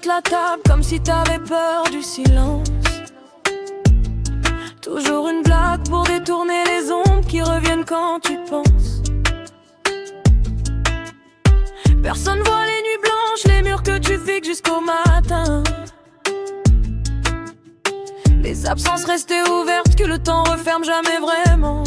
toute la table comme si t'avais peur du silence. Toujours une blague pour détourner les ombres qui reviennent quand tu penses. Personne voit les nuits blanches, les murs que tu fixes jusqu'au matin. Les absences restées ouvertes que le temps referme jamais vraiment.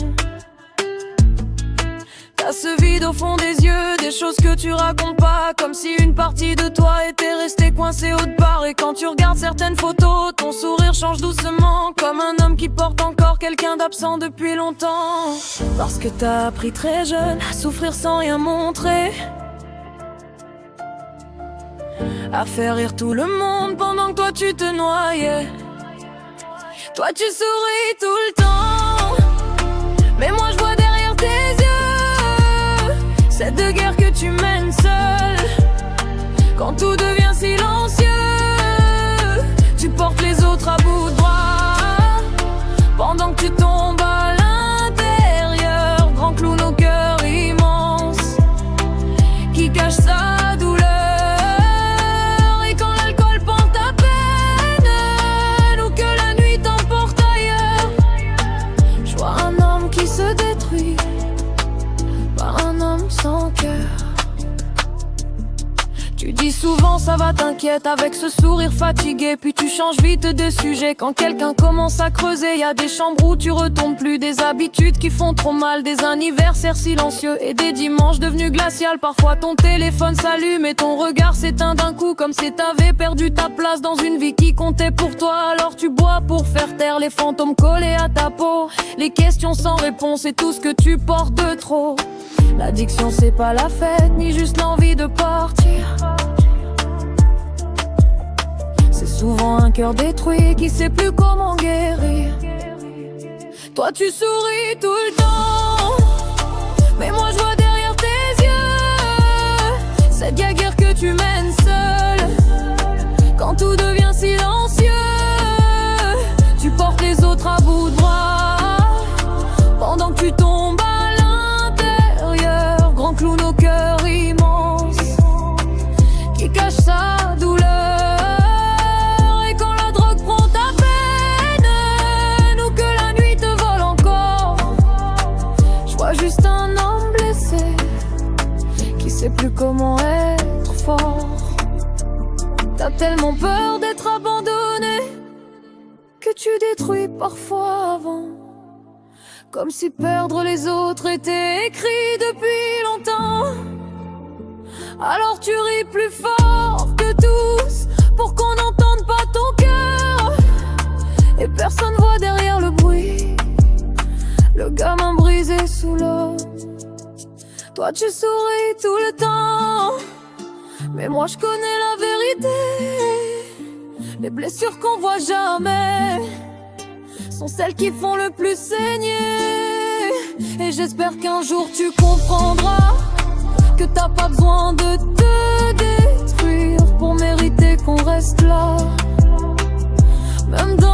T'as ce vide au fond des yeux, des choses que tu racontes pas, comme si une partie de toi était restée coincée autre part. Et quand tu regardes certaines photos, ton sourire change doucement, comme un homme qui porte encore quelqu'un d'absent depuis longtemps. Parce que t'as appris très jeune à souffrir sans rien montrer, à faire rire tout le monde pendant que toi tu te noyais. Toi tu souris tout le temps, mais moi je vois derrière tes yeux cette de guerre que tu mènes seule. Quand tout devient silencieux, tu portes les autres à bout de bras, pendant que tu tombes à l'intérieur. Grand clown au cœur immense qui cache sa douleur. Et quand l'alcool prend ta peine, ou que la nuit t'emporte ailleurs, je vois un homme qui se détruit, pas un homme sans cœur. Tu dis souvent ça va, t'inquiète, avec ce sourire fatigué, puis tu changes vite de sujet. Quand quelqu'un commence à creuser, y a des chambres où tu retombes plus, des habitudes qui font trop mal, des anniversaires silencieux et des dimanches devenus glaciales. Parfois ton téléphone s'allume et ton regard s'éteint d'un coup, comme si t'avais perdu ta place dans une vie qui comptait pour toi. Alors tu bois pour faire taire les fantômes collés à ta peau, les questions sans réponse et tout ce que tu portes de trop. L'addiction c'est pas la fête, ni juste l'envie de partir. C'est souvent un cœur détruit qui sait plus comment guérir. Toi tu souris tout le temps, mais moi je vois derrière tes yeux cette guerre que tu mènes seule. Quand tout devient silencieux, tu portes les autres à bout de bras, pendant que tu tombes à l'intérieur. Grand clown au cœur immense qui cache sa douleur. Et quand la drogue prend ta peine, ou que la nuit te vole encore, je vois juste un homme blessé qui sait plus comment être fort. T'as tellement peur d'être abandonné que tu détruis parfois avant, comme si perdre les autres était écrit depuis longtemps. Alors tu ris plus fort que tous pour qu'on n'entende pas ton cœur, et personne voit derrière le bruit le gamin brisé sous l'eau. Toi tu souris tout le temps, mais moi je connais la vérité. Les blessures qu'on voit jamais sont celles qui font le plus saigner. Et j'espère qu'un jour tu comprendras que t'as pas besoin de te détruire pour mériter qu'on reste là, même dans